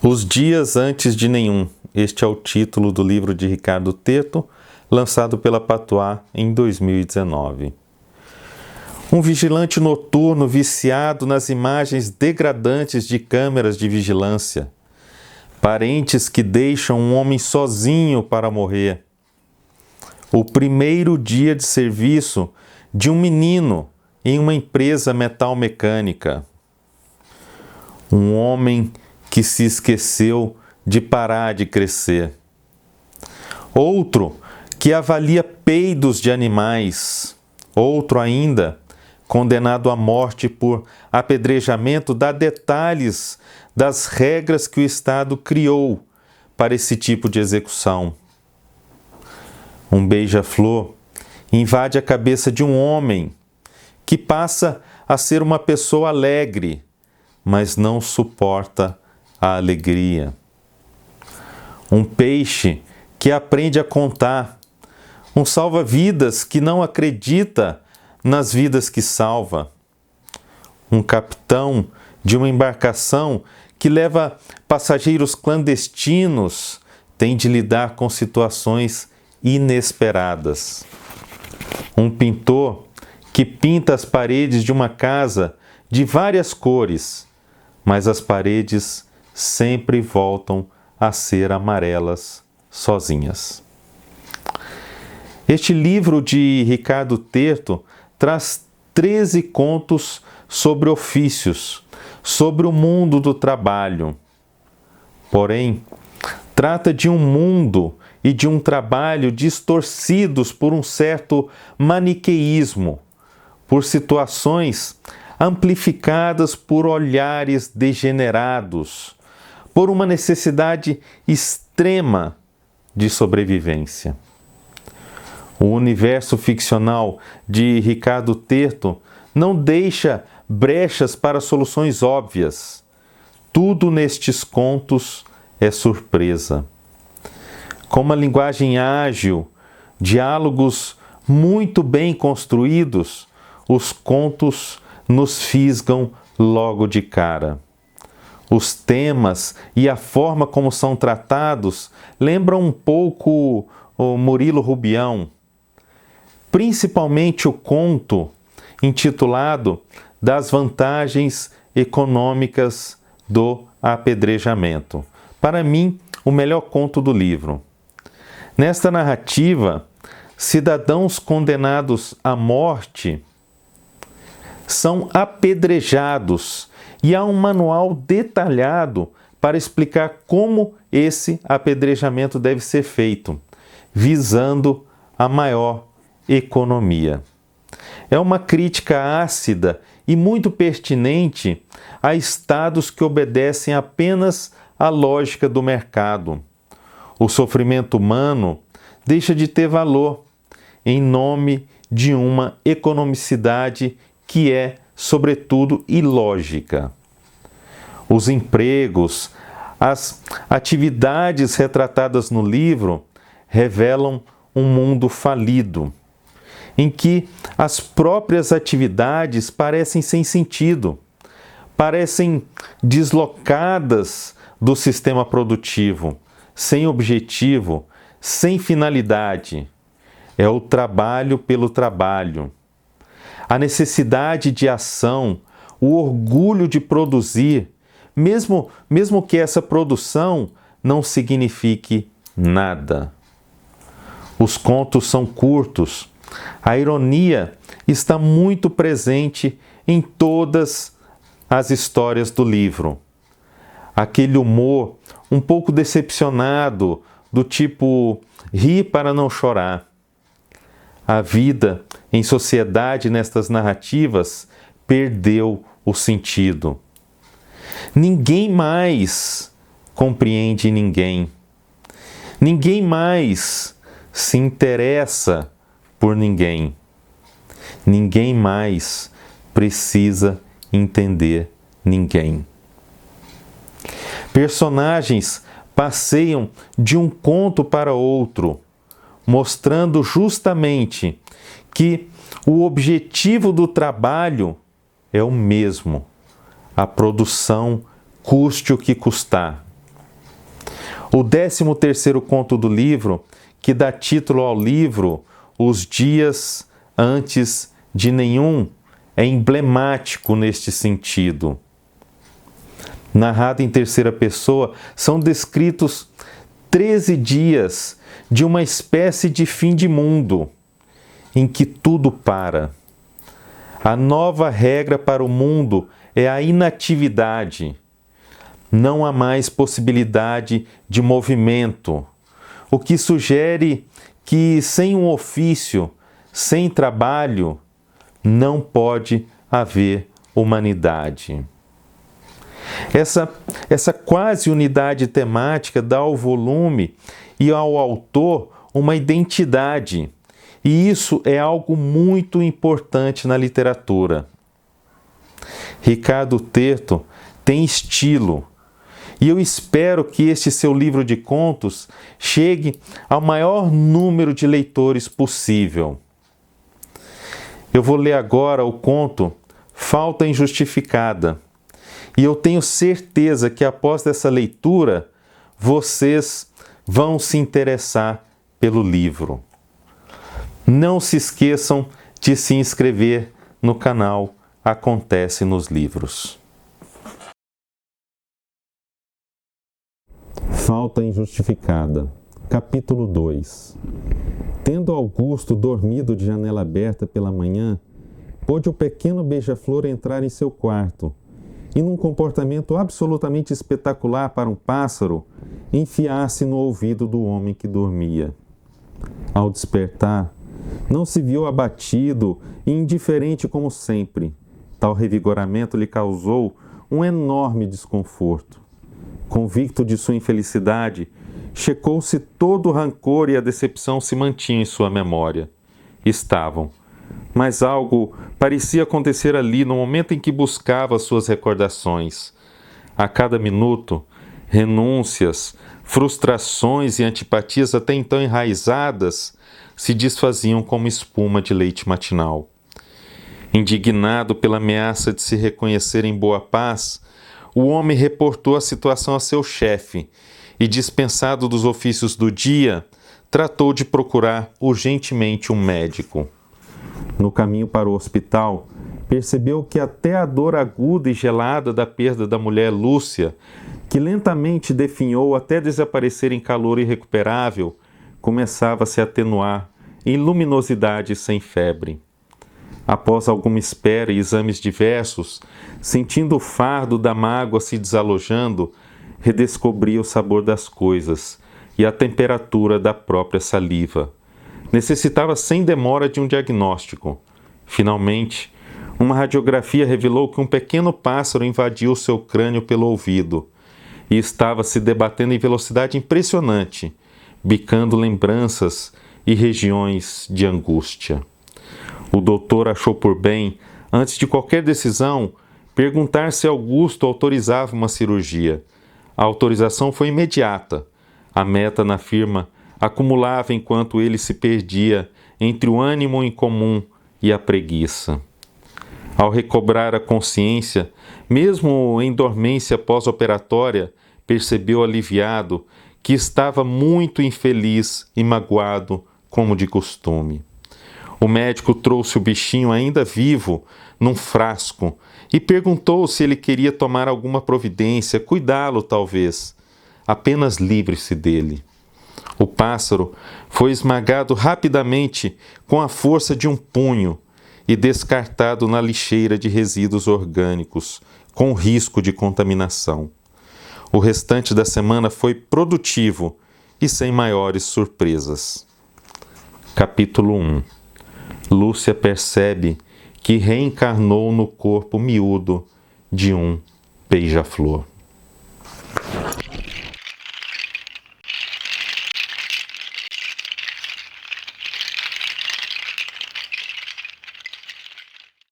Os dias antes de nenhum. Este é o título do livro de Ricardo Terto, lançado pela Patois em 2019. Um vigilante noturno viciado nas imagens degradantes de câmeras de vigilância. Parentes que deixam um homem sozinho para morrer. O primeiro dia de serviço de um menino em uma empresa metalmecânica. Um homem que se esqueceu de parar de crescer. Outro que avalia peidos de animais. Outro ainda, condenado à morte por apedrejamento, dá detalhes das regras que o Estado criou para esse tipo de execução. Um beija-flor invade a cabeça de um homem que passa a ser uma pessoa alegre, mas não suporta a alegria. Um peixe que aprende a contar. Um salva-vidas que não acredita nas vidas que salva. Um capitão de uma embarcação que leva passageiros clandestinos tem de lidar com situações inesperadas. Um pintor que pinta as paredes de uma casa de várias cores, mas as paredes sempre voltam a ser amarelas sozinhas. Este livro de Ricardo Terto traz 13 contos sobre ofícios, sobre o mundo do trabalho. Porém, trata de um mundo e de um trabalho distorcidos por um certo maniqueísmo, por situações amplificadas por olhares degenerados, por uma necessidade extrema de sobrevivência. O universo ficcional de Ricardo Terto não deixa brechas para soluções óbvias. Tudo nestes contos é surpresa. Com uma linguagem ágil, diálogos muito bem construídos, os contos nos fisgam logo de cara. Os temas e a forma como são tratados lembram um pouco o Murilo Rubião, principalmente o conto intitulado Das Vantagens Econômicas do Apedrejamento. Para mim, o melhor conto do livro. Nesta narrativa, cidadãos condenados à morte são apedrejados e há um manual detalhado para explicar como esse apedrejamento deve ser feito, visando a maior economia. É uma crítica ácida e muito pertinente a estados que obedecem apenas à lógica do mercado. O sofrimento humano deixa de ter valor em nome de uma economicidade que é, sobretudo, ilógica. Os empregos, as atividades retratadas no livro revelam um mundo falido, em que as próprias atividades parecem sem sentido, parecem deslocadas do sistema produtivo, sem objetivo, sem finalidade. É o trabalho pelo trabalho. A necessidade de ação, o orgulho de produzir, mesmo que essa produção não signifique nada. Os contos são curtos. A ironia está muito presente em todas as histórias do livro. Aquele humor um pouco decepcionado, do tipo rir para não chorar. A vida em sociedade nestas narrativas perdeu o sentido. Ninguém mais compreende ninguém. Ninguém mais se interessa por ninguém. Ninguém mais precisa entender ninguém. Personagens passeiam de um conto para outro, mostrando justamente que o objetivo do trabalho é o mesmo: a produção, custe o que custar. O 13º conto do livro, que dá título ao livro Os Dias Antes de Nenhum, é emblemático neste sentido. Narrado em terceira pessoa, são descritos 13 dias de uma espécie de fim de mundo, em que tudo para. A nova regra para o mundo é a inatividade. Não há mais possibilidade de movimento, o que sugere que sem um ofício, sem trabalho, não pode haver humanidade. Essa quase unidade temática dá ao volume e ao autor uma identidade, e isso é algo muito importante na literatura. Ricardo Terto tem estilo, e eu espero que este seu livro de contos chegue ao maior número de leitores possível. Eu vou ler agora o conto Falta Injustificada, e eu tenho certeza que após essa leitura, vocês vão se interessar pelo livro. Não se esqueçam de se inscrever no canal Acontece nos Livros. Falta Injustificada, capítulo 2. Tendo Augusto dormido de janela aberta pela manhã, pôde o pequeno beija-flor entrar em seu quarto e, num comportamento absolutamente espetacular para um pássaro, enfiar-se no ouvido do homem que dormia. Ao despertar, não se viu abatido e indiferente como sempre. Tal revigoramento lhe causou um enorme desconforto. Convicto de sua infelicidade, checou se todo o rancor e a decepção se mantinham em sua memória. Estavam. Mas algo parecia acontecer ali no momento em que buscava suas recordações. A cada minuto, renúncias, frustrações e antipatias até então enraizadas se desfaziam como espuma de leite matinal. Indignado pela ameaça de se reconhecer em boa paz, o homem reportou a situação a seu chefe e, dispensado dos ofícios do dia, tratou de procurar urgentemente um médico. No caminho para o hospital, percebeu que até a dor aguda e gelada da perda da mulher Lúcia, que lentamente definhou até desaparecer em calor irrecuperável, começava a se atenuar em luminosidade sem febre. Após alguma espera e exames diversos, sentindo o fardo da mágoa se desalojando, redescobria o sabor das coisas e a temperatura da própria saliva. Necessitava sem demora de um diagnóstico. Finalmente, uma radiografia revelou que um pequeno pássaro invadiu seu crânio pelo ouvido e estava se debatendo em velocidade impressionante, bicando lembranças e regiões de angústia. O doutor achou por bem, antes de qualquer decisão, perguntar se Augusto autorizava uma cirurgia. A autorização foi imediata. A meta na firma acumulava enquanto ele se perdia entre o ânimo incomum e a preguiça. Ao recobrar a consciência, mesmo em dormência pós-operatória, percebeu aliviado que estava muito infeliz e magoado, como de costume. O médico trouxe o bichinho ainda vivo num frasco e perguntou se ele queria tomar alguma providência, cuidá-lo talvez. Apenas livre-se dele. O pássaro foi esmagado rapidamente com a força de um punho e descartado na lixeira de resíduos orgânicos, com risco de contaminação. O restante da semana foi produtivo e sem maiores surpresas. Capítulo 1. Lúcia percebe que reencarnou no corpo miúdo de um beija-flor.